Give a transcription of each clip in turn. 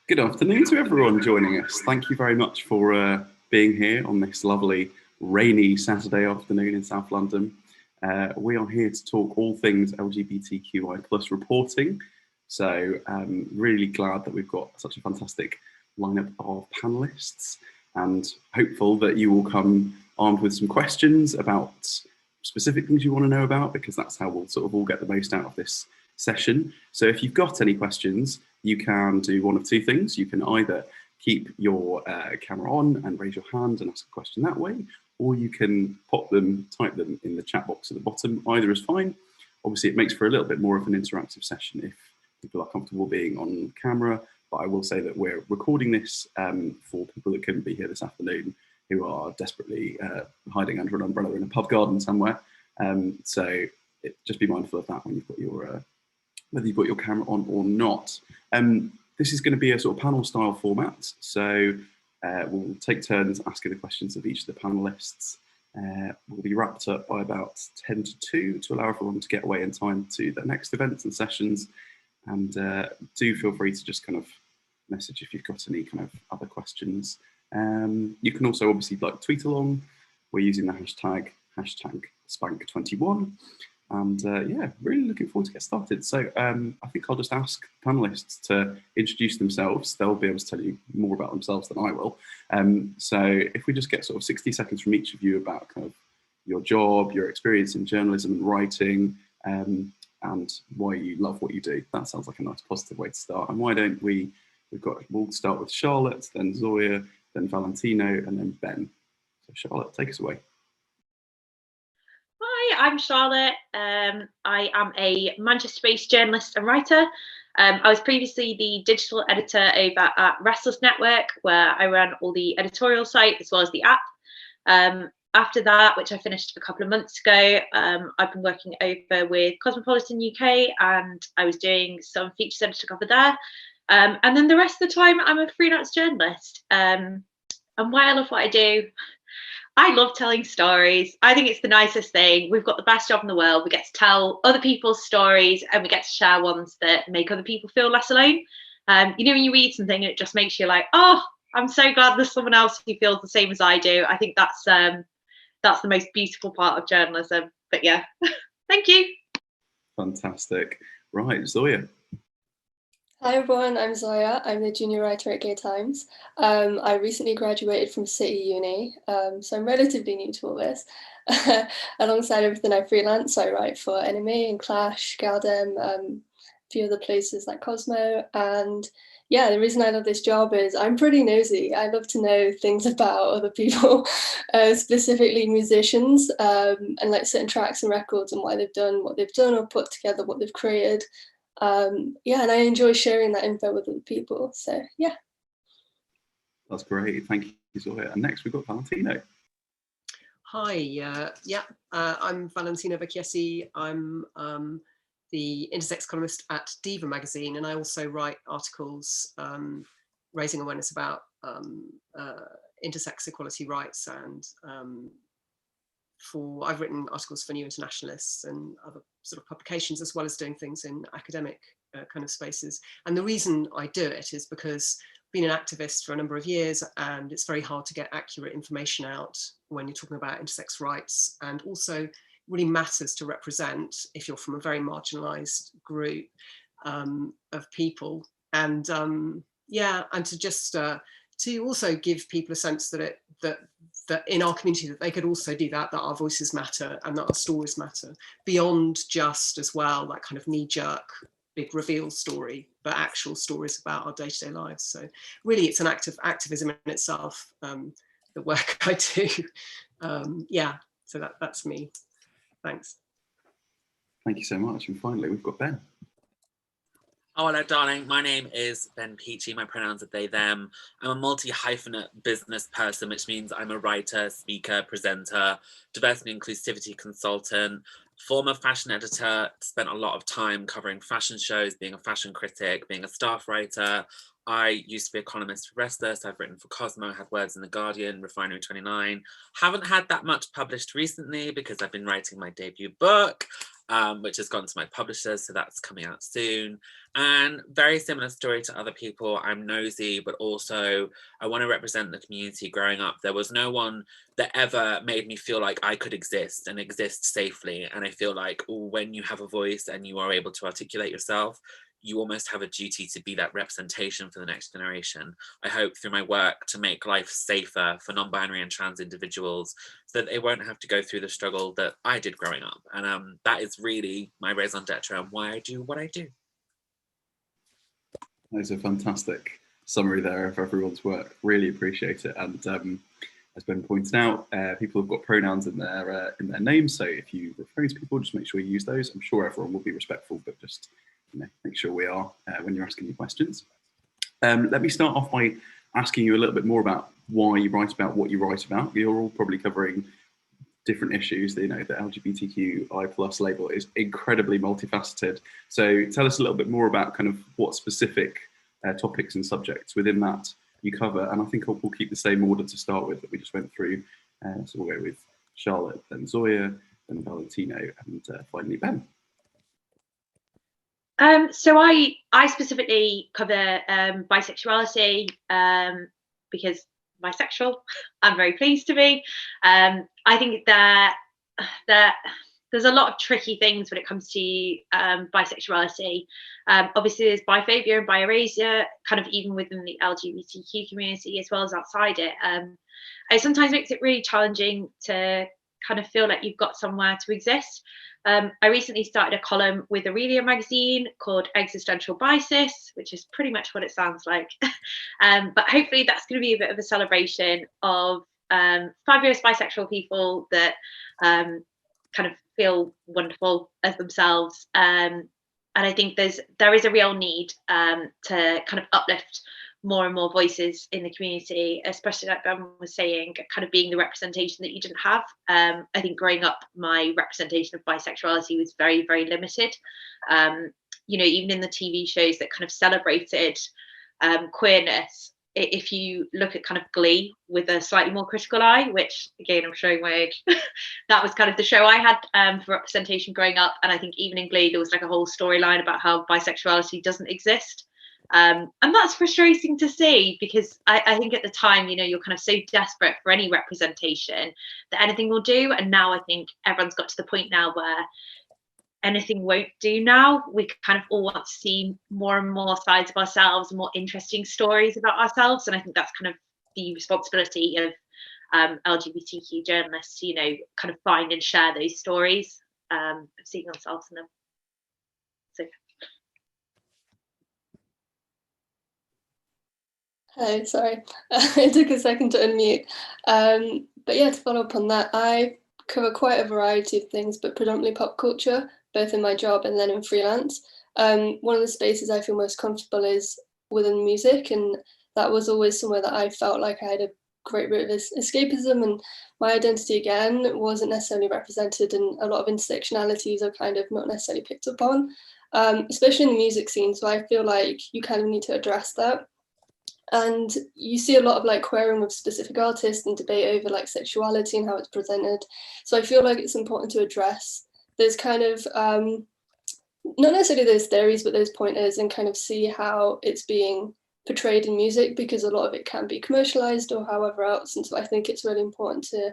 Good afternoon to everyone joining us. Thank you very much for being here on this lovely rainy Saturday afternoon in South London. We are here to talk all things LGBTQI plus reporting. So really glad that we've got such a fantastic lineup of panelists and hopeful that you will come armed with some questions about specific things you want to know about, because that's how we'll sort of all get the most out of this session. So if you've got any questions, you can do one of two things. You can either keep your camera on and raise your hand and ask a question that way, or you can type them in the chat box at the bottom. Either is fine. Obviously, it makes for a little bit more of an interactive session if people are comfortable being on camera, but I will say that we're recording this for people that couldn't be here this afternoon, who are desperately hiding under an umbrella in a pub garden somewhere. So just be mindful of that when you've got your whether you've got your camera on or not. This is going to be a sort of panel style format. So we'll take turns asking the questions of each of the panelists. We'll be wrapped up by about 10 to 2 to allow everyone to get away in time to the next events and sessions. And do feel free to just kind of message if you've got any kind of other questions. You can also obviously tweet along. We're using the hashtag Spank21. And yeah, really looking forward to get started. So I think I'll just ask panelists to introduce themselves. They'll be able to tell you more about themselves than I will. So if we just get sort of 60 seconds from each of you about kind of your job, your experience in journalism and writing, and why you love what you do. That sounds like a nice positive way to start. And why don't we'll start with Charlotte, then Zoya, then Valentino, and then Ben. So Charlotte, take us away. Hi, I'm Charlotte. I am a Manchester-based journalist and writer. I was previously the digital editor over at Restless Network, where I ran all the editorial site as well as the app. After that, which I finished a couple of months ago, I've been working over with Cosmopolitan UK, and I was doing some features editor cover there. And then the rest of the time, I'm a freelance journalist. And why I love what I do, I love telling stories. I think it's the nicest thing. We've got the best job in the world. We get to tell other people's stories, and we get to share ones that make other people feel less alone. You know, when you read something and it just makes you like, oh, I'm so glad there's someone else who feels the same as I do. I think that's the most beautiful part of journalism. But yeah, thank you. Fantastic. Right, Zoya. Hi everyone, I'm Zoya. I'm the junior writer at Gay Times. I recently graduated from City Uni, so I'm relatively new to all this. Alongside everything I freelance, I write for NME and Clash, Galdem, a few other places like Cosmo. And yeah, the reason I love this job is I'm pretty nosy. I love to know things about other people, specifically musicians, and like certain tracks and records and why they've done what they've done or put together what they've created. Yeah, and I enjoy sharing that info with other people. So yeah. That's great. Thank you, Zoya. And next we've got Valentino. Hi, I'm Valentino Vecchetti. I'm the intersex columnist at Diva magazine, and I also write articles raising awareness about intersex equality rights, and I've written articles for New Internationalists and other sort of publications, as well as doing things in academic kind of spaces. And the reason I do it is because I've been an activist for a number of years, and it's very hard to get accurate information out when you're talking about intersex rights, and also really matters to represent if you're from a very marginalized group of people. And yeah, and to just to also give people a sense that that in our community that they could also do that our voices matter and that our stories matter, beyond just as well that kind of knee-jerk big reveal story, but actual stories about our day-to-day lives. So really it's an act of activism in itself, the work I do. Yeah, so that's me. Thanks. Thank you so much. And finally, we've got Ben. Oh, hello, darling. My name is Ben Pechey. My pronouns are they, them. I'm a multi-hyphenate business person, which means I'm a writer, speaker, presenter, diversity and inclusivity consultant, former fashion editor, spent a lot of time covering fashion shows, being a fashion critic, being a staff writer, I used to be a columnist for Restless. I've written for Cosmo, had words in The Guardian, Refinery 29. Haven't had that much published recently because I've been writing my debut book, which has gone to my publishers, so that's coming out soon. And very similar story to other people. I'm nosy, but also I want to represent the community. Growing up, there was no one that ever made me feel like I could exist and exist safely. And I feel like when you have a voice and you are able to articulate yourself, you almost have a duty to be that representation for the next generation. I hope through my work to make life safer for non-binary and trans individuals so that they won't have to go through the struggle that I did growing up. And that is really my raison d'etre and why I do what I do. That's a fantastic summary there of everyone's work. Really appreciate it. And as Ben pointed out, people have got pronouns in their names. So if you refer to people, just make sure you use those. I'm sure everyone will be respectful, but just make sure we are when you're asking your questions. Let me start off by asking you a little bit more about why you write about what you write about. You're all probably covering different issues. The LGBTQI plus label is incredibly multifaceted. So tell us a little bit more about kind of what specific topics and subjects within that you cover. And I think we'll keep the same order to start with that we just went through. So we'll go with Charlotte, then Zoya, then Valentino, and finally Ben. So I specifically cover bisexuality because bisexual. I'm very pleased to be. I think that there's a lot of tricky things when it comes to bisexuality. Obviously, there's biphobia and bierasia, kind of even within the LGBTQ community as well as outside it. It sometimes makes it really challenging to kind of feel like you've got somewhere to exist. I recently started a column with Aurelia magazine called Existential Biases, which is pretty much what it sounds like. But hopefully that's going to be a bit of a celebration of fabulous bisexual people that kind of feel wonderful as themselves. And I think there is a real need to kind of uplift more and more voices in the community, especially like Ben was saying, kind of being the representation that you didn't have. I think growing up, my representation of bisexuality was very, very limited. Even in the TV shows that kind of celebrated queerness, if you look at kind of Glee with a slightly more critical eye, which again, I'm showing my age, that was kind of the show I had for representation growing up. And I think even in Glee, there was like a whole storyline about how bisexuality doesn't exist. And that's frustrating to see because I think at the time, you're kind of so desperate for any representation that anything will do. And now I think everyone's got to the point now where anything won't do now. We kind of all want to see more and more sides of ourselves and more interesting stories about ourselves. And I think that's kind of the responsibility of LGBTQ journalists, kind of find and share those stories of seeing ourselves in them. So Hi, sorry, it took a second to unmute. But yeah, to follow up on that, I cover quite a variety of things, but predominantly pop culture, both in my job and then in freelance. One of the spaces I feel most comfortable is within music, and that was always somewhere that I felt like I had a great route of escapism, and my identity again wasn't necessarily represented, and a lot of intersectionalities are kind of not necessarily picked up on, especially in the music scene. So I feel like you kind of need to address that. And you see a lot of like querying with specific artists and debate over like sexuality and how it's presented. So I feel like it's important to address those kind of, not necessarily those theories, but those pointers, and kind of see how it's being portrayed in music, because a lot of it can be commercialized or however else. And so I think it's really important to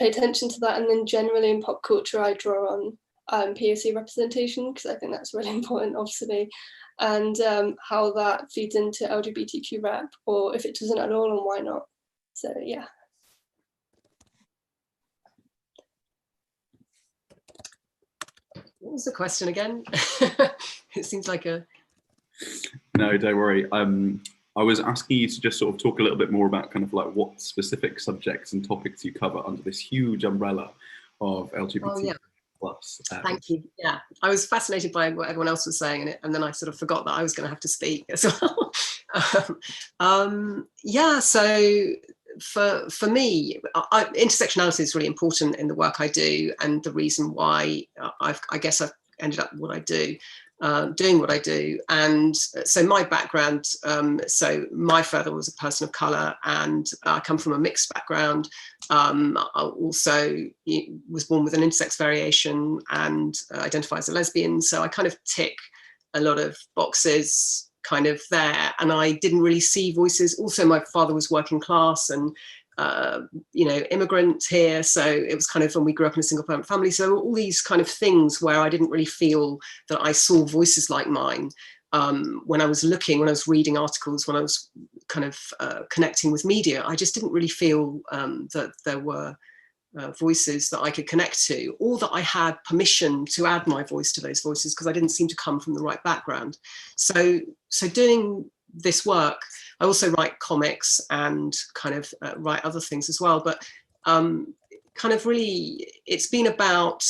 pay attention to that. And then generally in pop culture, I draw on POC representation, because I think that's really important, obviously. And how that feeds into LGBTQ rep, or if it doesn't at all, and why not. So yeah. What was the question again? It seems like a... No, don't worry. I was asking you to just sort of talk a little bit more about kind of like what specific subjects and topics you cover under this huge umbrella of LGBT+. Oh, yeah. Thank you. Yeah, I was fascinated by what everyone else was saying, and then I sort of forgot that I was going to have to speak as well. Yeah, so for me, intersectionality is really important in the work I do, and the reason why I guess I've ended up what I do. doing what I do. And so my background, so my father was a person of colour, and I come from a mixed background. I also was born with an intersex variation and identify as a lesbian. So I kind of tick a lot of boxes kind of there. And I didn't really see voices. Also, my father was working class and you know, immigrant here. So it was kind of when we grew up in a single parent family. So all these kind of things where I didn't really feel that I saw voices like mine when I was reading articles, when I was kind of connecting with media, I just didn't really feel that there were voices that I could connect to, or that I had permission to add my voice to those voices, because I didn't seem to come from the right background. So doing this work, I also write comics and kind of write other things as well, but kind of really it's been about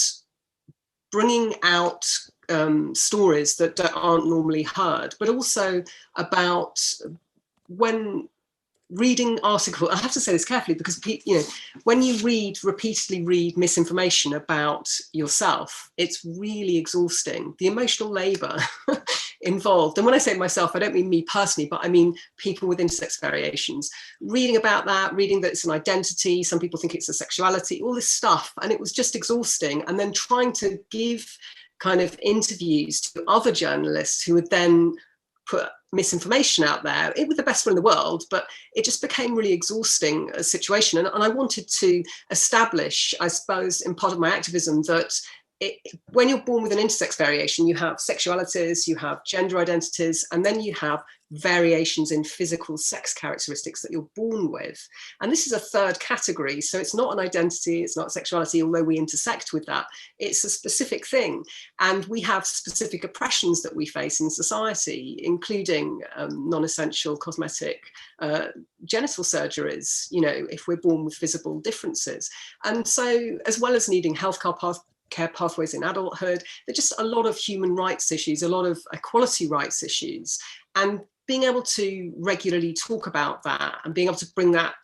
bringing out stories that aren't normally heard, but also about when reading articles, I have to say this carefully, because you know, when you repeatedly read misinformation about yourself, it's really exhausting. The emotional labour involved, and when I say myself, I don't mean me personally, but I mean people with intersex variations. Reading about that, reading that it's an identity, some people think it's a sexuality, all this stuff, and it was just exhausting. And then trying to give kind of interviews to other journalists who would then put misinformation out there with the best will in the world, but it just became really exhausting a situation. And I wanted to establish, I suppose, in part of my activism, that when you're born with an intersex variation, you have sexualities, you have gender identities, and then you have variations in physical sex characteristics that you're born with. And this is a third category. So it's not an identity, it's not sexuality, although we intersect with that. It's a specific thing. And we have specific oppressions that we face in society, including non-essential cosmetic genital surgeries, you know, if we're born with visible differences. And so, as well as needing care pathways in adulthood, there's just a lot of human rights issues, a lot of equality rights issues, and being able to regularly talk about that and being able to bring that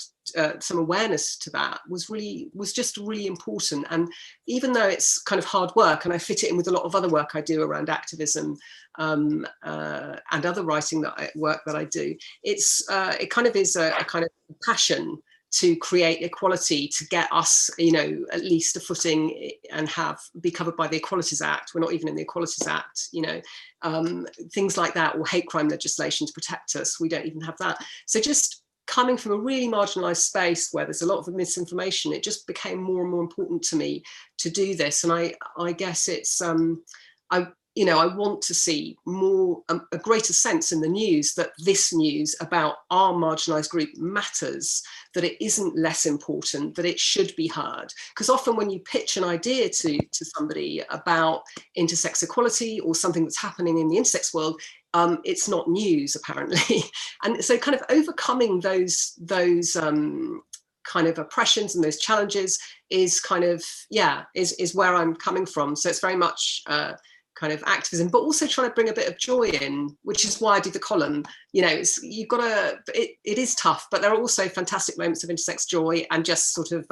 some awareness to that was just really important. And even though it's kind of hard work, and I fit it in with a lot of other work I do around activism and other writing work that I do, it kind of is a kind of passion to create equality, to get us, you know, at least a footing and be covered by the Equalities Act. We're not even in the Equalities Act, you know, things like that, or hate crime legislation to protect us. We don't even have that. So just coming from a really marginalized space where there's a lot of misinformation, it just became more and more important to me to do this. And I guess it's, you know, I want to see more, a greater sense in the news that this news about our marginalised group matters, that it isn't less important, that it should be heard. Because often when you pitch an idea to somebody about intersex equality or something that's happening in the intersex world, it's not news apparently. And so kind of overcoming those kind of oppressions and those challenges is kind of, yeah, is where I'm coming from. So it's very much kind of activism, but also trying to bring a bit of joy in, which is why I do the column. You know, you've got to, it is tough, but there are also fantastic moments of intersex joy and just sort of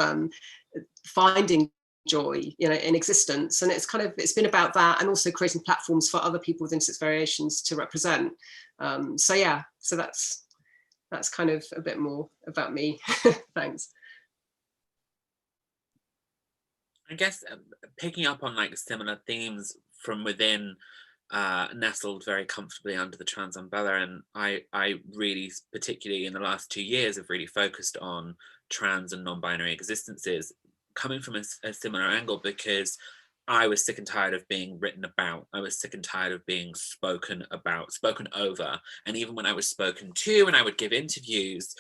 finding joy, you know, in existence. And it's been about that, and also creating platforms for other people with intersex variations to represent. So yeah, so that's kind of a bit more about me. Thanks. I guess picking up on like similar themes from within, nestled very comfortably under the trans umbrella, and I really, particularly in the last 2 years, have really focused on trans and non-binary existences, coming from a similar angle, because I was sick and tired of being written about. I was sick and tired of being spoken about, spoken over, and even when I was spoken to and I would give interviews,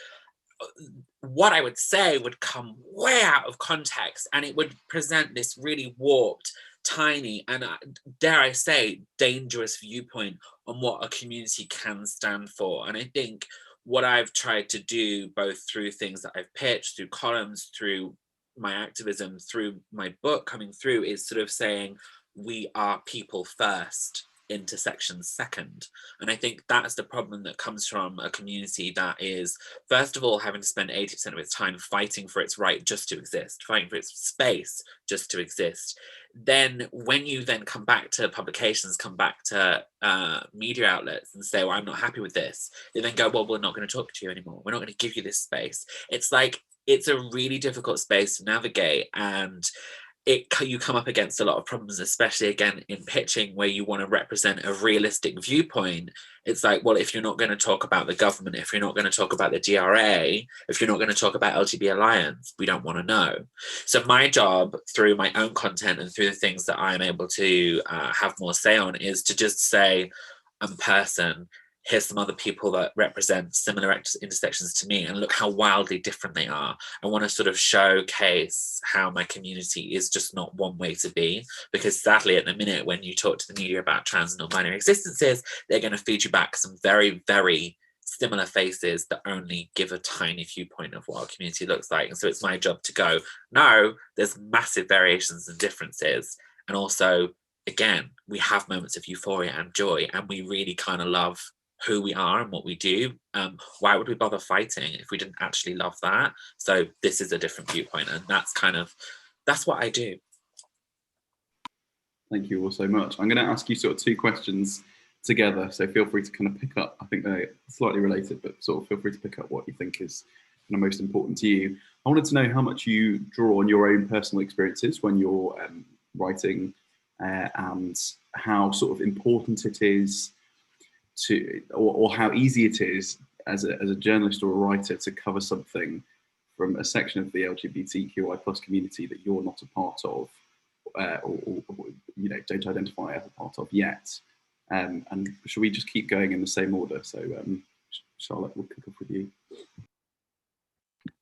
what I would say would come way out of context, and it would present this really warped, tiny, and dare I say, dangerous viewpoint on what a community can stand for. And I think what I've tried to do, both through things that I've pitched, through columns, through my activism, through my book coming through, is sort of saying we are people first. intersections second. And I think that's the problem that comes from a community that is, first of all, having to spend 80% of its time fighting for its right just to exist, fighting for its space just to exist. Then when you then come back to publications, come back to media outlets and say, well, I'm not happy with this, they then go, well, we're not going to talk to you anymore. We're not going to give you this space. It's like, it's a really difficult space to navigate, and you come up against a lot of problems, especially again in pitching, where you want to represent a realistic viewpoint. It's like, well, if you're not going to talk about the government, if you're not going to talk about the DRA, if you're not going to talk about LGBT Alliance, we don't want to know. So my job through my own content and through the things that I'm able to have more say on is to just say, I'm a person, here's some other people that represent similar intersections to me, and look how wildly different they are. I want to sort of showcase how my community is just not one way to be, because sadly at the minute when you talk to the media about trans and non-binary existences, they're going to feed you back some very, very similar faces that only give a tiny viewpoint of what our community looks like. And so it's my job to go, no, there's massive variations and differences. And also, again, we have moments of euphoria and joy, and we really kind of love who we are and what we do. Why would we bother fighting if we didn't actually love that? So this is a different viewpoint, and that's what I do. Thank you all so much. I'm going to ask you sort of two questions together, so feel free to kind of pick up. I think they're slightly related, but sort of feel free to pick up what you think is kind of most important to you. I wanted to know how much you draw on your own personal experiences when you're writing, and how sort of important it is to, or how easy it is as a journalist or a writer to cover something from a section of the LGBTQI plus community that you're not a part of, or you know, don't identify as a part of yet. And should we just keep going in the same order? So Charlotte, we'll kick off with you.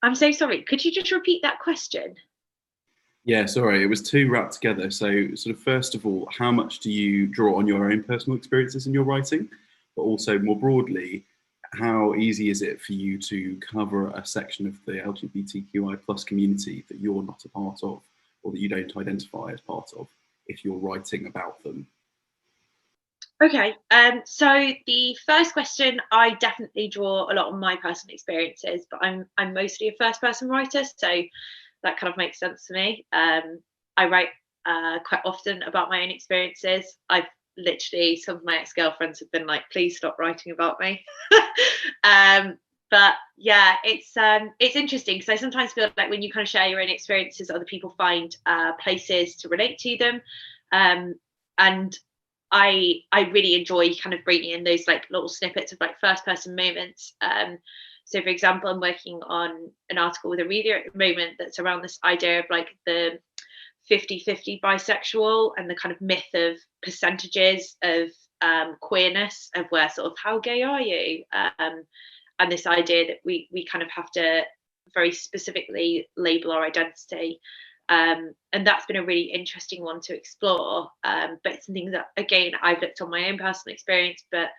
I'm so sorry, could you just repeat that question? Yeah, sorry, it was two wrapped together. So sort of first of all, how much do you draw on your own personal experiences in your writing? But also more broadly, how easy is it for you to cover a section of the LGBTQI plus community that you're not a part of, or that you don't identify as part of, if you're writing about them? Okay, so the first question, I definitely draw a lot on my personal experiences, but I'm mostly a first person writer, so that kind of makes sense to me. I write quite often about my own experiences. I've literally, some of my ex-girlfriends have been like, please stop writing about me. But yeah, it's interesting, because I sometimes feel like when you kind of share your own experiences, other people find places to relate to them. And I really enjoy kind of bringing in those like little snippets of like first person moments. So for example, I'm working on an article with a reader at the moment that's around this idea of like the 50-50 bisexual and the kind of myth of percentages of queerness, of where sort of how gay are you, and this idea that we kind of have to very specifically label our identity, and that's been a really interesting one to explore, but it's something that again I've looked on my own personal experience, but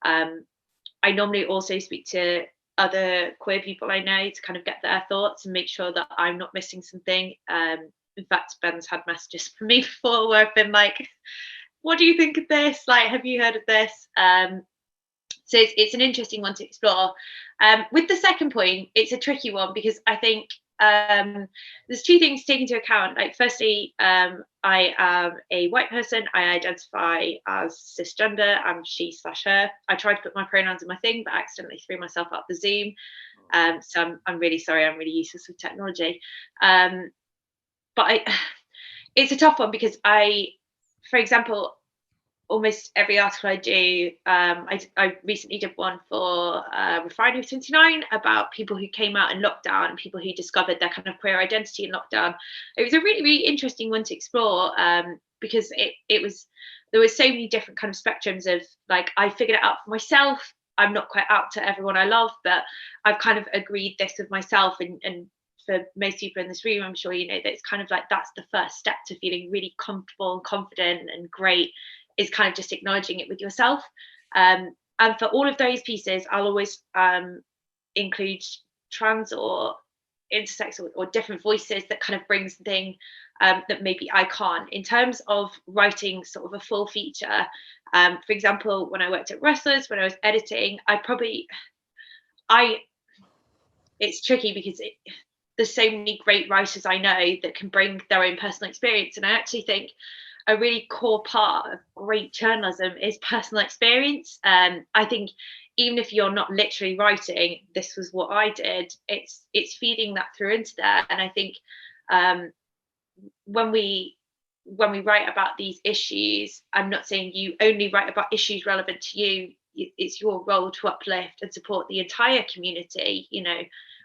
I normally also speak to other queer people I know to kind of get their thoughts and make sure that I'm not missing something. In fact, Ben's had messages from me before where I've been like, what do you think of this? Like, have you heard of this? So it's an interesting one to explore. With the second point, it's a tricky one, because I think there's two things to take into account. Like, firstly, I am a white person. I identify as cisgender. I'm she/her. I tried to put my pronouns in my thing, but I accidentally threw myself out the Zoom. So I'm really sorry. I'm really useless with technology. But it's a tough one, because for example, almost every article I do, I recently did one for Refinery 29 about people who came out in lockdown and people who discovered their kind of queer identity in lockdown. It was a really, really interesting one to explore, because there was so many different kind of spectrums of like, I figured it out for myself. I'm not quite out to everyone I love, but I've kind of agreed this with myself, and for most people in this room, I'm sure you know that it's kind of like that's the first step to feeling really comfortable and confident and great, is kind of just acknowledging it with yourself. And for all of those pieces, I'll always include trans or intersex or different voices that kind of bring something that maybe I can't. In terms of writing sort of a full feature, for example, when I worked at Wrestlers, when I was editing, it's tricky because there's so many great writers I know that can bring their own personal experience. And I actually think a really core part of great journalism is personal experience. I think even if you're not literally writing, this was what I did, it's feeding that through into there. And I think when we write about these issues, I'm not saying you only write about issues relevant to you. It's your role to uplift and support the entire community. You know,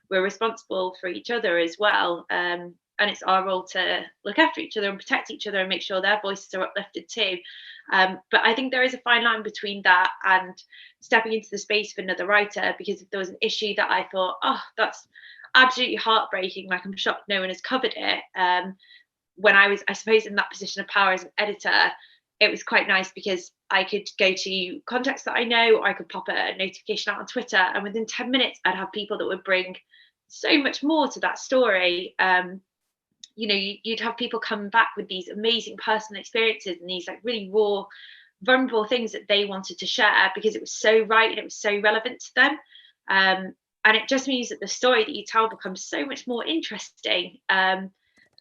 we're responsible for each other as well. And it's our role to look after each other and protect each other and make sure their voices are uplifted too. But I think there is a fine line between that and stepping into the space of another writer, because if there was an issue that I thought, oh, that's absolutely heartbreaking, like I'm shocked no one has covered it. When I was, I suppose, in that position of power as an editor, it was quite nice because I could go to contacts that I know, or I could pop a notification out on Twitter, and within 10 minutes, I'd have people that would bring so much more to that story. You know, you'd have people come back with these amazing personal experiences and these like really raw, vulnerable things that they wanted to share because it was so right and it was so relevant to them. And it just means that the story that you tell becomes so much more interesting. And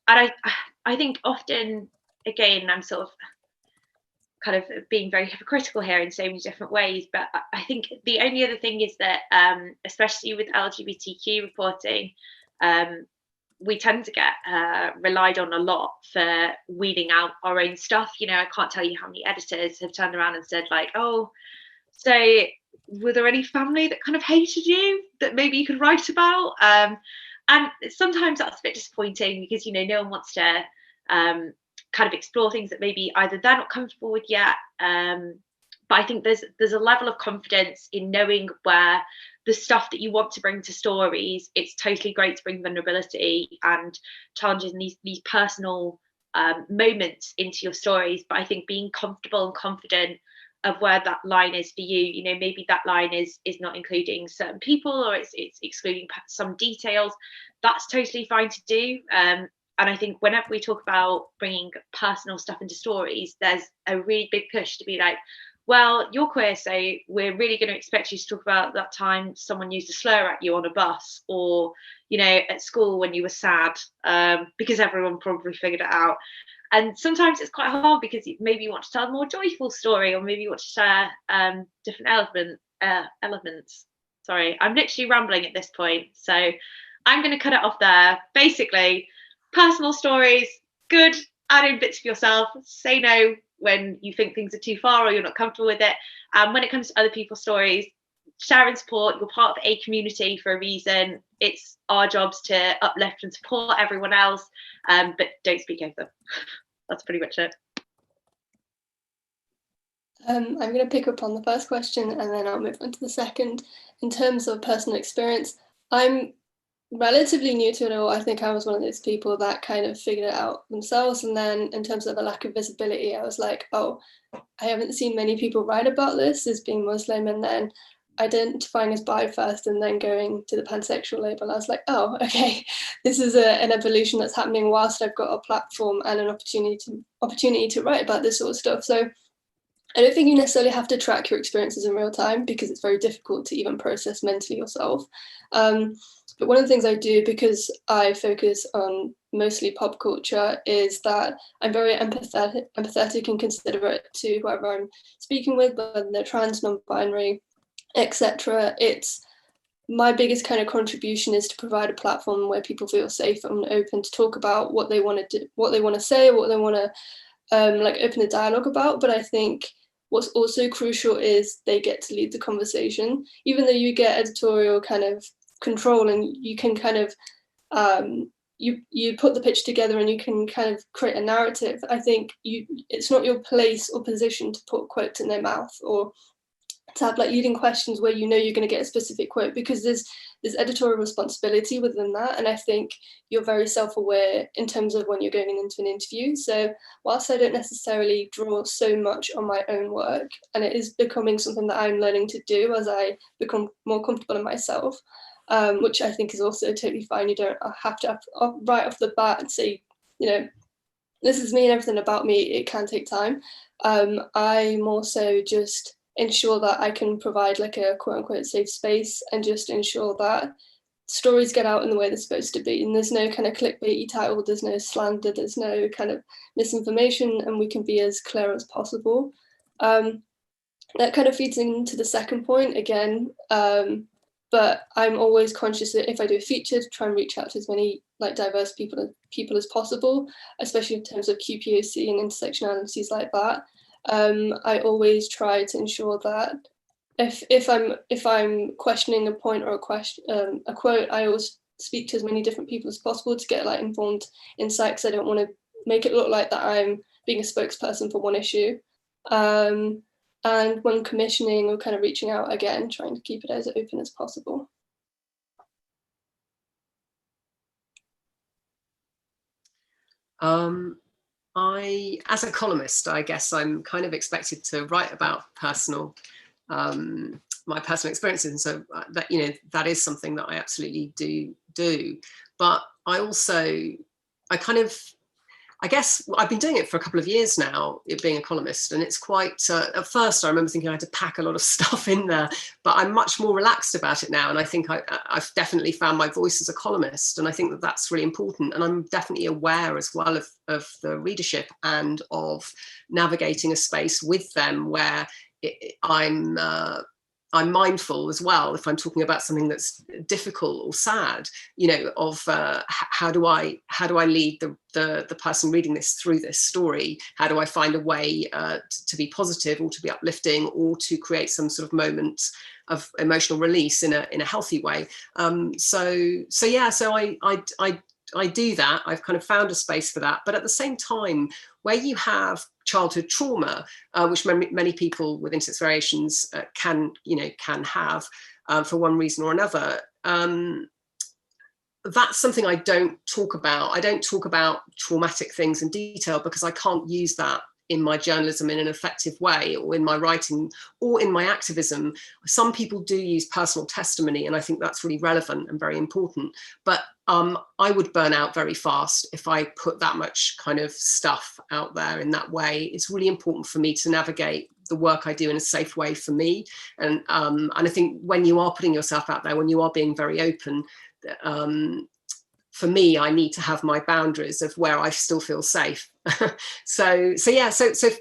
I think often, again, I'm sort of kind of being very hypocritical here in so many different ways, but I think the only other thing is that, especially with LGBTQ reporting, we tend to get relied on a lot for weeding out our own stuff. You know, I can't tell you how many editors have turned around and said like, oh, so were there any family that kind of hated you that maybe you could write about? And sometimes that's a bit disappointing because, you know, no one wants to kind of explore things that maybe either they're not comfortable with yet. But I think there's a level of confidence in knowing where the stuff that you want to bring to stories, it's totally great to bring vulnerability and challenges and these personal moments into your stories. But I think being comfortable and confident of where that line is for you, you know, maybe that line is not including certain people, or it's excluding some details, that's totally fine to do. And I think whenever we talk about bringing personal stuff into stories, there's a really big push to be like, well, you're queer, so we're really going to expect you to talk about that time someone used a slur at you on a bus, or, you know, at school when you were sad, because everyone probably figured it out. And sometimes it's quite hard because maybe you want to tell a more joyful story, or maybe you want to share different elements. Sorry, I'm literally rambling at this point, so I'm going to cut it off there. Basically, personal stories, good, add in bits of yourself, say no when you think things are too far or you're not comfortable with it. And when it comes to other people's stories, share and support. You're part of a community for a reason. It's our jobs to uplift and support everyone else, but don't speak over them. That's pretty much it. I'm going to pick up on the first question and then I'll move on to the second. In terms of personal experience, I'm relatively new to it all. I think I was one of those people that kind of figured it out themselves. And then in terms of the lack of visibility, I was like, oh, I haven't seen many people write about this as being Muslim. And then identifying as bi first and then going to the pansexual label, I was like, oh, okay, this is an evolution that's happening whilst I've got a platform and an opportunity to write about this sort of stuff. So I don't think you necessarily have to track your experiences in real time because it's very difficult to even process mentally yourself. But one of the things I do, because I focus on mostly pop culture, is that I'm very empathetic and considerate to whoever I'm speaking with, whether they're trans, non-binary, etc. It's my biggest kind of contribution is to provide a platform where people feel safe and open to talk about what they want to do, what they want to say, what they want to like open the dialogue about. But I think what's also crucial is they get to lead the conversation, even though you get editorial kind of control and you can kind of you put the pitch together and you can kind of create a narrative. I think it's not your place or position to put quotes in their mouth or to have like leading questions where you know you're going to get a specific quote, because there's editorial responsibility within that. And I think you're very self-aware in terms of when you're going into an interview. So whilst I don't necessarily draw so much on my own work, and it is becoming something that I'm learning to do as I become more comfortable in myself, which I think is also totally fine. You don't have to right off the bat and say, you know, this is me and everything about me, it can take time. I more so just ensure that I can provide like a quote unquote safe space and just ensure that stories get out in the way they're supposed to be. And there's no kind of clickbaity title, there's no slander, there's no kind of misinformation, and we can be as clear as possible. That kind of feeds into the second point again. But I'm always conscious that if I do a feature, to try and reach out to as many like diverse people as possible, especially in terms of QPOC and intersectionalities like that. I always try to ensure that if I'm questioning a point or a quote, I always speak to as many different people as possible to get like informed insight, because I don't want to make it look like that I'm being a spokesperson for one issue. And when commissioning or kind of reaching out, again, trying to keep it as open as possible. As a columnist, I guess I'm kind of expected to write about my personal experiences, and so that, you know, that is something that I absolutely do. But I guess I've been doing it for a couple of years now, being a columnist, and it's quite, at first I remember thinking I had to pack a lot of stuff in there, but I'm much more relaxed about it now. And I think I've definitely found my voice as a columnist, and I think that that's really important. And I'm definitely aware as well of the readership and of navigating a space with them where I'm mindful as well, if I'm talking about something that's difficult or sad, you know, of how do I lead the person reading this through this story? How do I find a way to be positive or to be uplifting or to create some sort of moment of emotional release in a healthy way? So I do that. I've kind of found a space for that. But at the same time, where you have childhood trauma, which many people with intersex variations can have for one reason or another, that's something I don't talk about. I don't talk about traumatic things in detail because I can't use that in my journalism in an effective way, or in my writing, or in my activism. Some people do use personal testimony, and I think that's really relevant and very important. But I would burn out very fast if I put that much kind of stuff out there in that way. It's really important for me to navigate the work I do in a safe way for me. And I think when you are putting yourself out there, when you are being very open, for me, I need to have my boundaries of where I still feel safe. So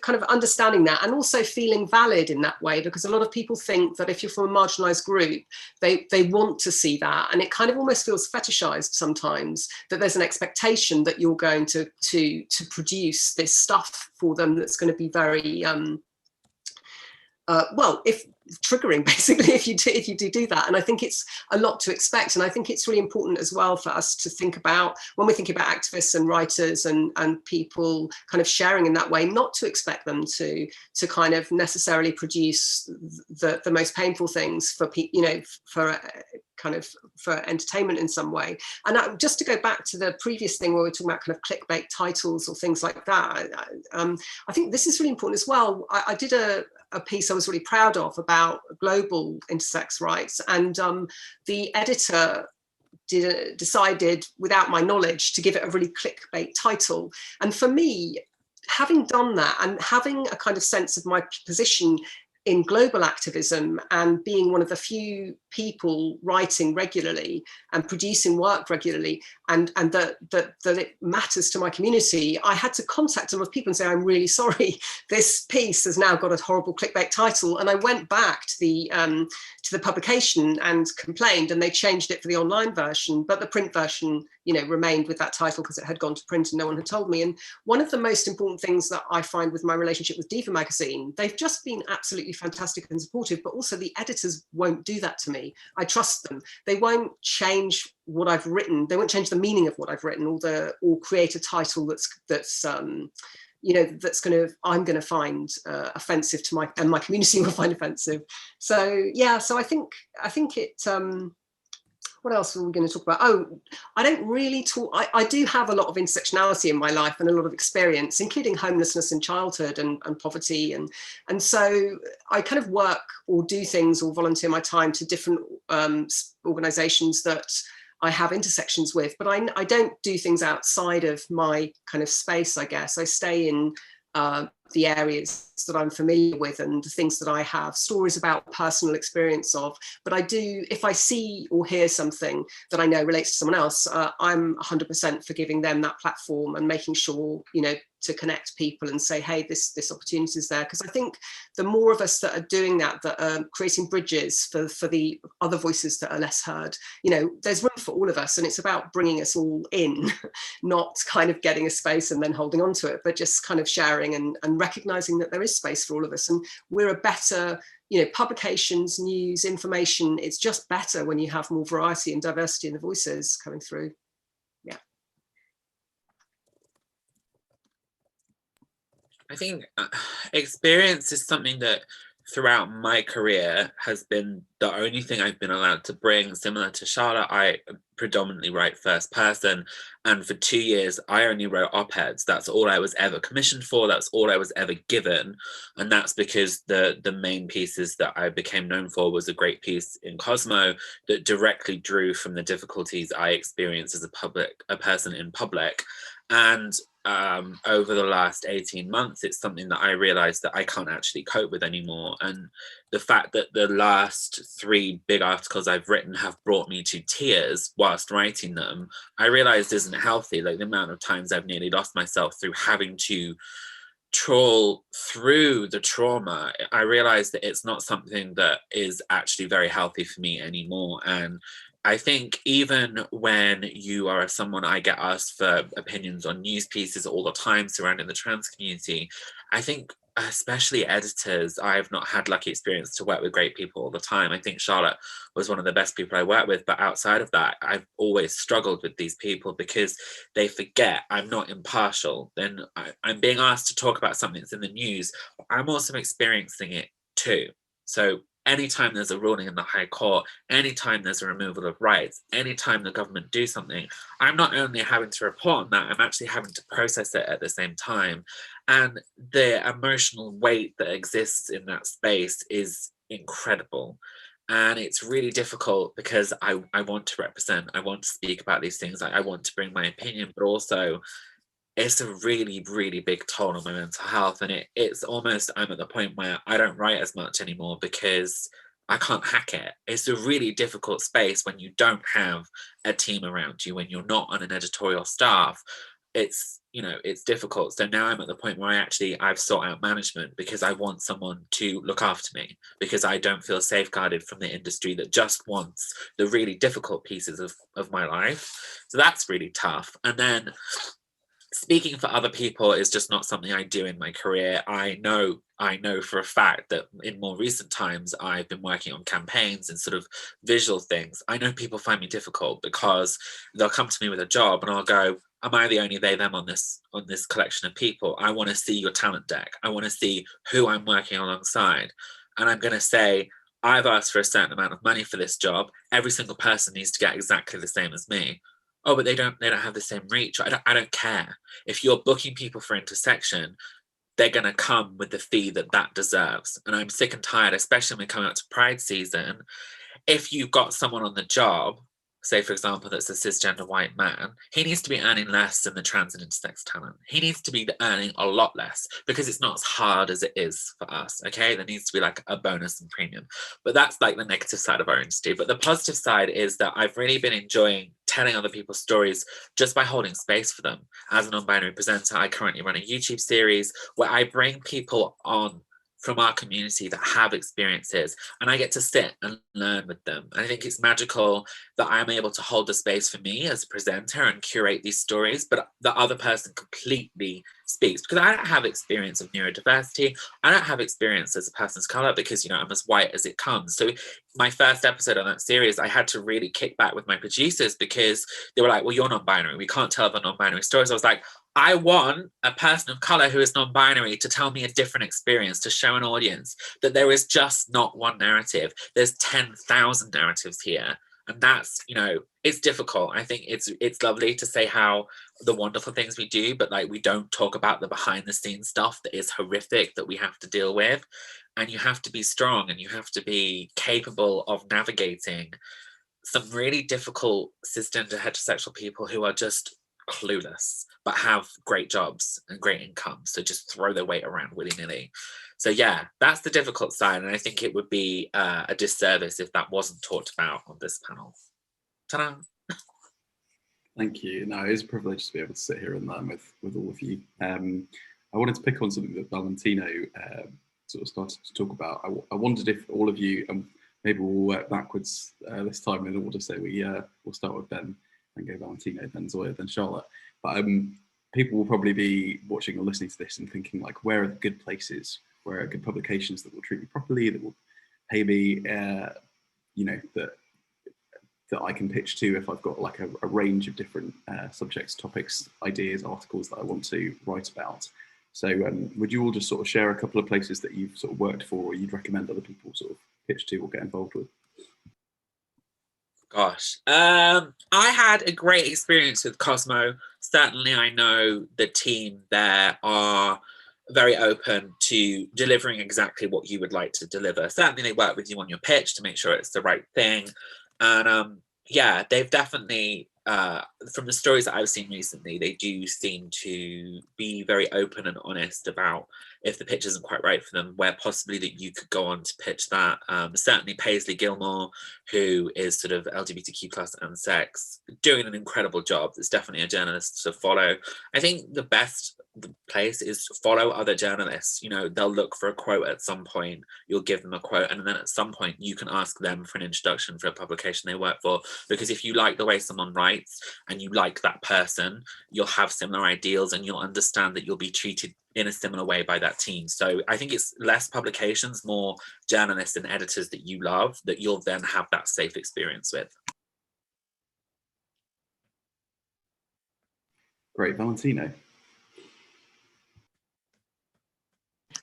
kind of understanding that, and also feeling valid in that way, because a lot of people think that if you're from a marginalized group, they want to see that, and it kind of almost feels fetishized sometimes, that there's an expectation that you're going to produce this stuff for them that's going to be very if triggering, basically, if you do that. And I think it's a lot to expect. And I think it's really important as well for us to think about, when we're thinking about activists and writers and people kind of sharing in that way, not to expect them to kind of necessarily produce the most painful things for for entertainment in some way. And just to go back to the previous thing where we were talking about kind of clickbait titles or things like that, I think this is really important as well. I did a piece I was really proud of about global intersex rights, and the editor decided, without my knowledge, to give it a really clickbait title. And for me, having done that and having a kind of sense of my position in global activism and being one of the few people writing regularly and producing work regularly, and that it matters to my community, I had to contact a lot of people and say, I'm really sorry, this piece has now got a horrible clickbait title. And I went back to the publication and complained, and they changed it for the online version, but the print version, remained with that title because it had gone to print and no one had told me. And one of the most important things that I find with my relationship with Diva magazine, they've just been absolutely fantastic and supportive, but also the editors won't do that to me. I trust them. They won't change what I've written. They won't change the meaning of what I've written, or create a title that's I'm going to find offensive to and my community will find offensive. So I think it. What else are we going to talk about? Oh, I don't really talk. I do have a lot of intersectionality in my life and a lot of experience, including homelessness in childhood and poverty. And so I kind of work or do things or volunteer my time to different organizations that I have intersections with, but I don't do things outside of my kind of space, I guess. I stay in the areas that I'm familiar with and the things that I have stories about, personal experience of. But I do, if I see or hear something that I know relates to someone else, I'm 100% for giving them that platform and making sure, you know, to connect people and say, hey, this opportunity is there. Because I think the more of us that are doing that are creating bridges for the other voices that are less heard, you know, there's room for all of us, and it's about bringing us all in, not kind of getting a space and then holding on to it, but just kind of sharing and recognizing that there is space for all of us. And we're a better, you know, publications, news, information, it's just better when you have more variety and diversity in the voices coming through. Yeah. I think experience is something that throughout my career has been the only thing I've been allowed to bring. Similar to Charlotte, I predominantly write first person, and for 2 years I only wrote op-eds. That's all I was ever commissioned for, that's all I was ever given, and that's because the main pieces that I became known for was a great piece in Cosmo that directly drew from the difficulties I experienced as a person in public. And over the last 18 months, it's something that I realized that I can't actually cope with anymore. And the fact that the last 3 big articles I've written have brought me to tears whilst writing them, I realized isn't healthy. Like the amount of times I've nearly lost myself through having to trawl through the trauma, I realized that it's not something that is actually very healthy for me anymore. And I think even when you are someone, I get asked for opinions on news pieces all the time surrounding the trans community. I think especially editors, I've not had lucky experience to work with great people all the time. I think Charlotte was one of the best people I worked with, but outside of that, I've always struggled with these people because they forget I'm not impartial. Then I'm being asked to talk about something that's in the news. I'm also experiencing it too. So anytime there's a ruling in the High Court, anytime there's a removal of rights, anytime the government do something, I'm not only having to report on that, I'm actually having to process it at the same time. And the emotional weight that exists in that space is incredible. And it's really difficult because I want to represent, I want to speak about these things, I want to bring my opinion, but also it's a really, really big toll on my mental health. And it's almost, I'm at the point where I don't write as much anymore because I can't hack it. It's a really difficult space when you don't have a team around you, when you're not on an editorial staff. It's, you know, it's difficult. So now I'm at the point where I've sought out management because I want someone to look after me, because I don't feel safeguarded from the industry that just wants the really difficult pieces of my life. So that's really tough. And then speaking for other people is just not something I do in my career. I know for a fact that in more recent times, I've been working on campaigns and sort of visual things. I know people find me difficult because they'll come to me with a job and I'll go, am I the only they, them on this collection of people? I want to see your talent deck. I want to see who I'm working alongside. And I'm going to say, I've asked for a certain amount of money for this job. Every single person needs to get exactly the same as me. Oh, but they don't have the same reach. I don't care. If you're booking people for intersection, they're going to come with the fee that deserves. And I'm sick and tired, especially when we come out to Pride season. If you've got someone on the job, say, for example, that's a cisgender white man, he needs to be earning less than the trans and intersex talent. He needs to be earning a lot less because it's not as hard as it is for us, okay? There needs to be like a bonus and premium. But that's like the negative side of our industry. But the positive side is that I've really been enjoying telling other people's stories just by holding space for them. As a non-binary presenter, I currently run a YouTube series where I bring people on from our community that have experiences, and I get to sit and learn with them. And I think it's magical that I'm able to hold the space for me as a presenter and curate these stories, but the other person completely speaks, because I don't have experience of neurodiversity. I don't have experience as a person of color because, you know, I'm as white as it comes. So my first episode on that series, I had to really kick back with my producers because they were like, well, you're non-binary. We can't tell the non-binary stories. I was like, I want a person of color who is non-binary to tell me a different experience, to show an audience that there is just not one narrative. There's 10,000 narratives here. And that's, you know, it's difficult. I think it's lovely to say how the wonderful things we do, but like we don't talk about the behind the scenes stuff that is horrific that we have to deal with. And you have to be strong and you have to be capable of navigating some really difficult cisgender heterosexual people who are just clueless but have great jobs and great income, so just throw their weight around willy-nilly. So yeah, that's the difficult side, and I think it would be a disservice if that wasn't talked about on this panel. Ta-da! Thank you. No, it is a privilege to be able to sit here and learn with all of you. I wanted to pick on something that Valentino sort of started to talk about. I wondered if all of you, maybe we'll work backwards this time in order, so we'll start with Ben and go Valentino, then Zoya, then Charlotte. But people will probably be watching or listening to this and thinking, like, where are the good places? Where are good publications that will treat me properly, that will pay me, you know, that I can pitch to if I've got like a range of different subjects, topics, ideas, articles that I want to write about. So would you all just sort of share a couple of places that you've sort of worked for or you'd recommend other people sort of pitch to or get involved with? Gosh, I had a great experience with Cosmo. Certainly I know the team there are very open to delivering exactly what you would like to deliver. Certainly they work with you on your pitch to make sure it's the right thing. And yeah, they've definitely, from the stories that I've seen recently, they do seem to be very open and honest about if the pitch isn't quite right for them, where possibly that you could go on to pitch that. Certainly Paisley Gilmore, who is sort of LGBTQ plus and sex, doing an incredible job. It's definitely a journalist to follow. I think the best place is follow other journalists. You know, they'll look for a quote at some point, you'll give them a quote, and then at some point you can ask them for an introduction for a publication they work for, because if you like the way someone writes and you like that person, you'll have similar ideals and you'll understand that you'll be treated in a similar way by that team. So I think it's less publications, more journalists and editors that you love, that you'll then have that safe experience with. Great. Valentino?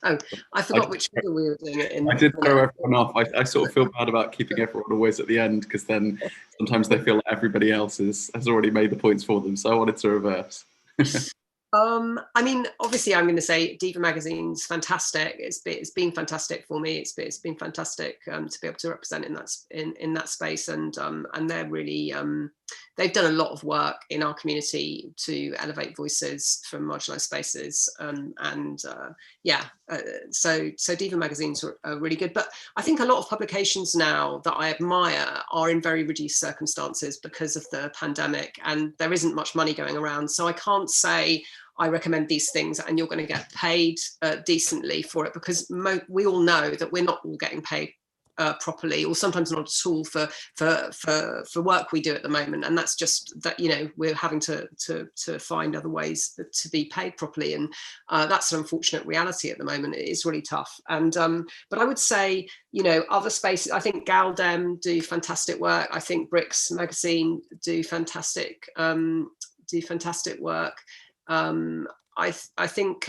Oh, I forgot which order we were doing it in. I did throw everyone off. I sort of feel bad about keeping everyone always at the end, because then sometimes they feel like everybody else has already made the points for them. So I wanted to reverse. I mean, obviously, I'm going to say Diva Magazine's fantastic. It's been fantastic for me. It's been fantastic to be able to represent in that space, and they're really they've done a lot of work in our community to elevate voices from marginalised spaces, so Diva Magazine's are really good. But I think a lot of publications now that I admire are in very reduced circumstances because of the pandemic, and there isn't much money going around. So I can't say I recommend these things and you're going to get paid decently for it, because we all know that we're not all getting paid properly, or sometimes not at all for work we do at the moment, and that's just that, you know, we're having to find other ways to be paid properly, and that's an unfortunate reality at the moment. It is really tough. And but I would say, you know, other spaces, I think Galdem do fantastic work. I think Bricks Magazine do fantastic work. I think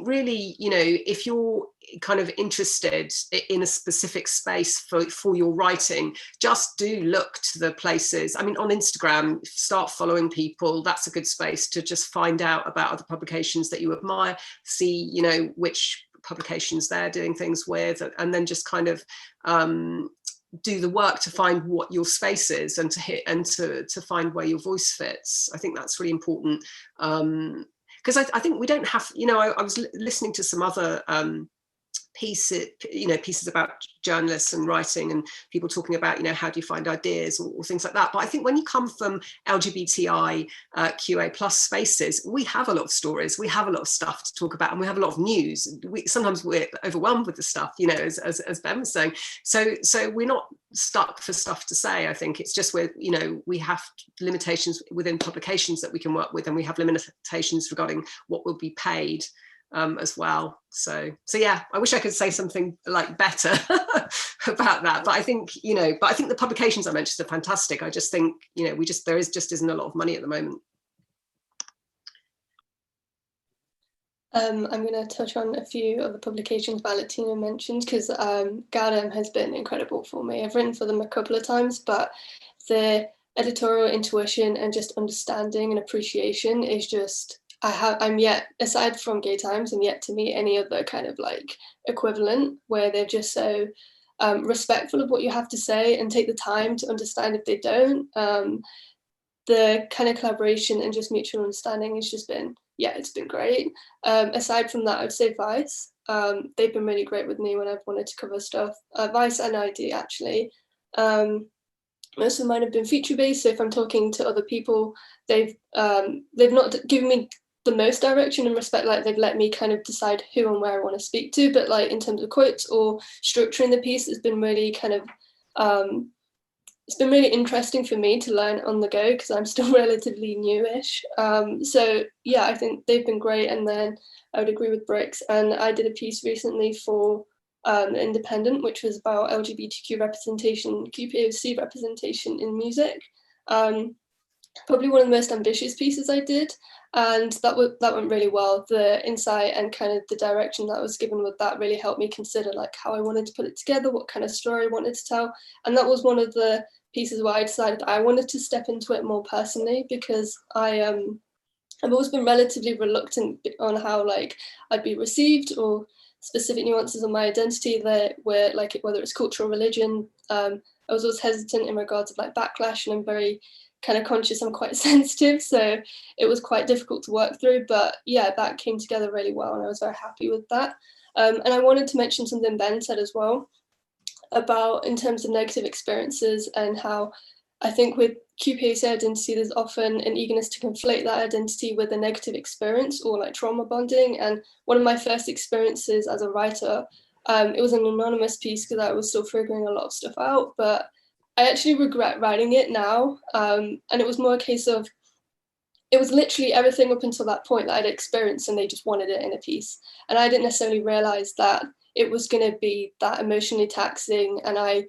really, you know, if you're kind of interested in a specific space for your writing, just do look to the places. I mean, on Instagram, start following people. That's a good space to just find out about other publications that you admire, see, you know, which publications they're doing things with, and then just kind of do the work to find what your space is and to find where your voice fits. I think that's really important. Because I think we don't have, you know, I was listening to some other pieces about journalists and writing, and people talking about, you know, how do you find ideas or things like that. But I think when you come from LGBTI QA plus spaces, we have a lot of stories, we have a lot of stuff to talk about, and we have a lot of news. Sometimes we're overwhelmed with the stuff, you know, as Ben was saying. So we're not stuck for stuff to say. I think it's just you know, we have limitations within publications that we can work with, and we have limitations regarding what will be paid. As well. So yeah, I wish I could say something like better about that. But I think, you know, the publications I mentioned are fantastic. I just think, you know, there isn't a lot of money at the moment. I'm going to touch on a few of the publications Valentino mentioned, because Galdem has been incredible for me. I've written for them a couple of times, but the editorial intuition and just understanding and appreciation is just, I'm yet, aside from Gay Times, I'm yet to meet any other kind of like equivalent where they're just so respectful of what you have to say and take the time to understand if they don't. The kind of collaboration and just mutual understanding has just been, yeah, it's been great. Aside from that, I would say Vice. They've been really great with me when I've wanted to cover stuff. Vice and ID, actually. Most of mine have been feature-based, so if I'm talking to other people, they've not given me the most direction and respect, like they've let me kind of decide who and where I want to speak to, but like in terms of quotes or structuring the piece, it's been really kind of, it's been really interesting for me to learn on the go because I'm still relatively newish. So yeah, I think they've been great. And then I would agree with Bricks. And I did a piece recently for Independent, which was about LGBTQ representation, QPOC representation in music. Probably one of the most ambitious pieces I did, and that went really well. The insight and kind of the direction that I was given with that really helped me consider like how I wanted to put it together, what kind of story I wanted to tell, and that was one of the pieces where I decided I wanted to step into it more personally, because I've always been relatively reluctant on how like I'd be received or specific nuances of my identity that were like whether it's culture or religion. I was always hesitant in regards of like backlash, and I'm very kind of conscious, I'm quite sensitive, so it was quite difficult to work through, but yeah, that came together really well and I was very happy with that. And I wanted to mention something Ben said as well about in terms of negative experiences, and how I think with QPOC identity there's often an eagerness to conflate that identity with a negative experience or like trauma bonding. And one of my first experiences as a writer, it was an anonymous piece because I was still figuring a lot of stuff out, but I actually regret writing it now. And it was more a case of, it was literally everything up until that point that I'd experienced and they just wanted it in a piece. And I didn't necessarily realize that it was going to be that emotionally taxing. And I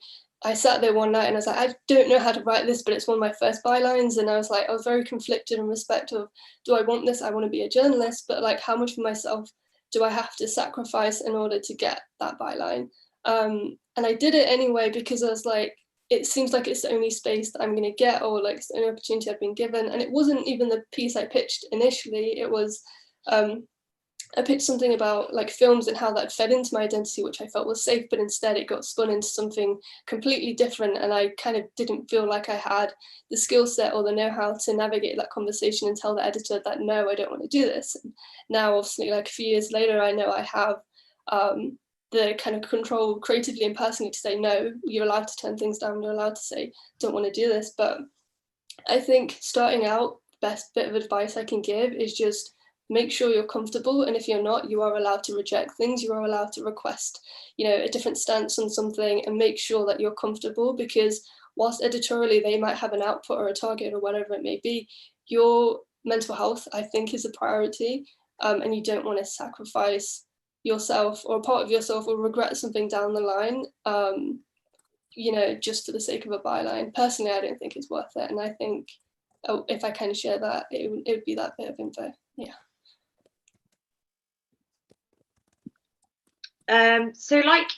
sat there one night and I was like, I don't know how to write this, but it's one of my first bylines. And I was very conflicted in respect of, do I want this? I want to be a journalist, but like how much of myself do I have to sacrifice in order to get that byline? And I did it anyway, because I was like, it seems like it's the only space that I'm going to get, or like it's the only opportunity I've been given. And it wasn't even the piece I pitched initially. It was, I pitched something about like films and how that fed into my identity, which I felt was safe, but instead it got spun into something completely different. And I kind of didn't feel like I had the skill set or the know-how to navigate that conversation and tell the editor that, no, I don't want to do this. And now, obviously, like a few years later, I know I have the kind of control creatively and personally to say, no, you're allowed to turn things down, you're allowed to say, don't want to do this. But I think starting out, best bit of advice I can give is just make sure you're comfortable. And if you're not, you are allowed to reject things. You are allowed to request, a different stance on something, and make sure that you're comfortable, because whilst editorially they might have an output or a target or whatever it may be, your mental health, I think, is a priority. And you don't want to sacrifice yourself or a part of yourself or regret something down the line, just for the sake of a byline. Personally, I don't think it's worth it. And I think if I can share that, it would be that bit of info. Yeah. So like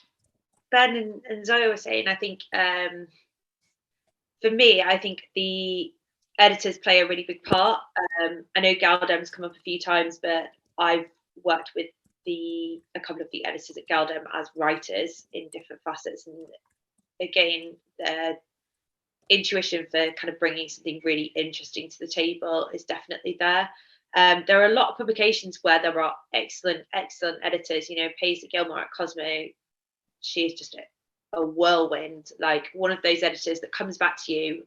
Ben and Zoya were saying, I think for me, I think the editors play a really big part. I know Galdem's come up a few times, but I've worked with a couple of the editors at Galdem as writers in different facets, and again, their intuition for kind of bringing something really interesting to the table is definitely there. There are a lot of publications where there are excellent editors. Paisley Gilmore at Cosmo, she is just a whirlwind, like one of those editors that comes back to you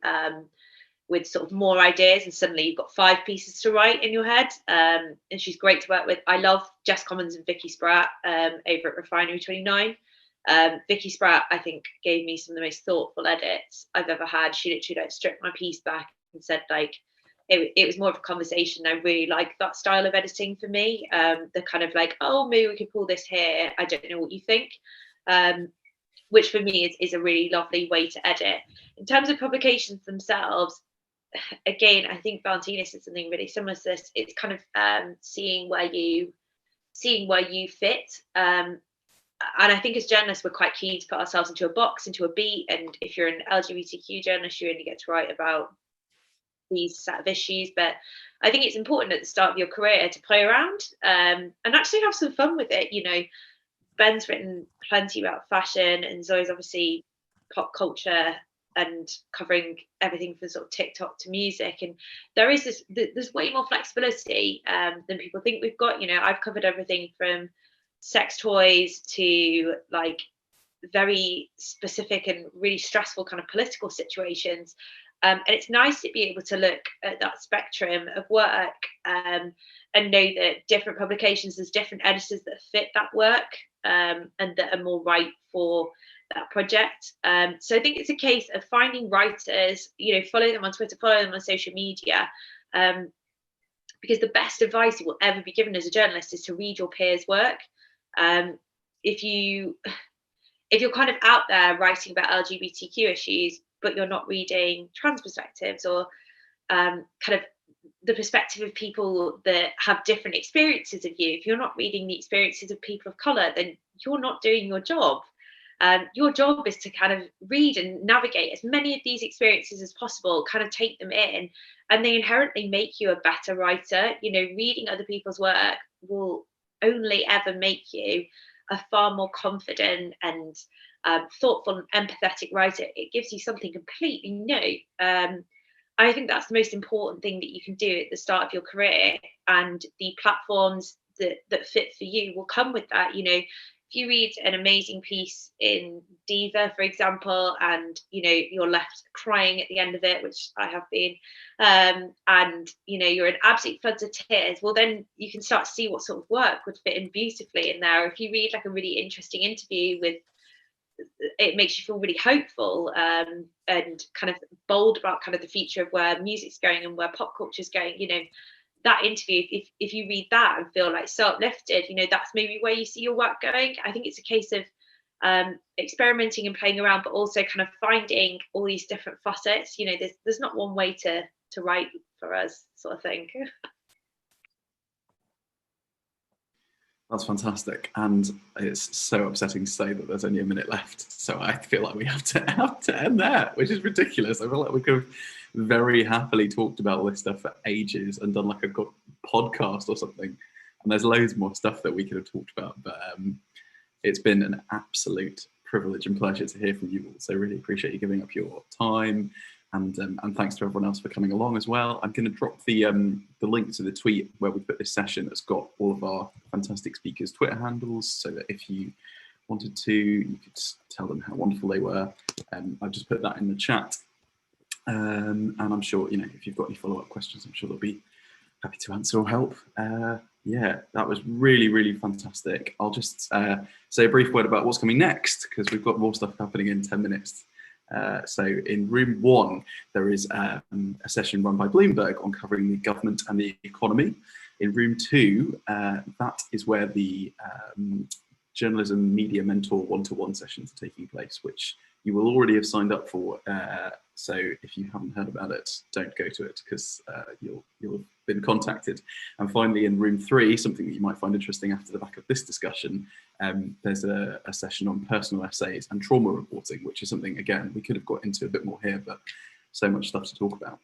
with sort of more ideas, and suddenly you've got 5 pieces to write in your head. And she's great to work with. I love Jess Commons and Vicky Spratt over at Refinery 29. Vicky Spratt, I think, gave me some of the most thoughtful edits I've ever had. She literally stripped my piece back and said it was more of a conversation. I really like that style of editing for me. The kind of like, oh, maybe we could pull this here. I don't know what you think. Which for me is a really lovely way to edit. In terms of publications themselves, again, I think Valentino said something really similar to this. It's kind of seeing where you fit. And I think as journalists, we're quite keen to put ourselves into a box, into a beat. And if you're an LGBTQ journalist, you only get to write about these set of issues. But I think it's important at the start of your career to play around and actually have some fun with it. Ben's written plenty about fashion, and Zoe's obviously pop culture and covering everything from sort of TikTok to music. And there is there's way more flexibility than people think we've got. I've covered everything from sex toys to like very specific and really stressful kind of political situations. And it's nice to be able to look at that spectrum of work and know that different publications, there's different editors that fit that work and that are more right for that project. So I think it's a case of finding writers, follow them on Twitter, follow them on social media, because the best advice you will ever be given as a journalist is to read your peers' work. If you're kind of out there writing about LGBTQ issues, but you're not reading trans perspectives or kind of the perspective of people that have different experiences of you, if you're not reading the experiences of people of colour, then you're not doing your job. Your job is to kind of read and navigate as many of these experiences as possible, kind of take them in, and they inherently make you a better writer. Reading other people's work will only ever make you a far more confident and thoughtful and empathetic writer. It gives you something completely new. I think that's the most important thing that you can do at the start of your career, and the platforms that fit for you will come with that. If you read an amazing piece in Diva, for example, and you're left crying at the end of it, which I have been, and you're in absolute floods of tears, well, then you can start to see what sort of work would fit in beautifully in there. If you read like a really interesting interview it makes you feel really hopeful and kind of bold about kind of the future of where music's going and where pop culture is going. That interview, if you read that and feel like so uplifted, that's maybe where you see your work going. I think it's a case of experimenting and playing around, but also kind of finding all these different facets. There's not one way to write for us, sort of thing. That's fantastic, and it's so upsetting to say that there's only a minute left. So I feel like we have to end there, which is ridiculous. I feel like we could have very happily talked about all this stuff for ages and done like a good podcast or something. And there's loads more stuff that we could have talked about, but it's been an absolute privilege and pleasure to hear from you all. So really appreciate you giving up your time. And thanks to everyone else for coming along as well. I'm going to drop the link to the tweet where we put this session that's got all of our fantastic speakers' Twitter handles, so that if you wanted to, you could tell them how wonderful they were. I've just put that in the chat. And I'm sure, if you've got any follow-up questions, I'm sure they'll be happy to answer or help. Yeah, that was really, really fantastic. I'll just say a brief word about what's coming next, because we've got more stuff happening in 10 minutes. So in room 1, there is a session run by Bloomberg on covering the government and the economy. In room 2, that is where the journalism media mentor one-to-one sessions are taking place, which you will already have signed up for. So if you haven't heard about it, don't go to it, because you'll have been contacted. And finally, in room 3, something that you might find interesting after the back of this discussion, there's a session on personal essays and trauma reporting, which is something, again, we could have got into a bit more here, but so much stuff to talk about.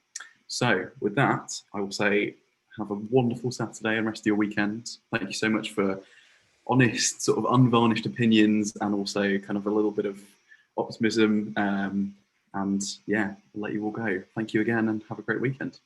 So with that, I will say have a wonderful Saturday and rest of your weekend. Thank you so much for honest, sort of unvarnished opinions, and also kind of a little bit of optimism. And yeah, I'll let you all go. Thank you again, and have a great weekend.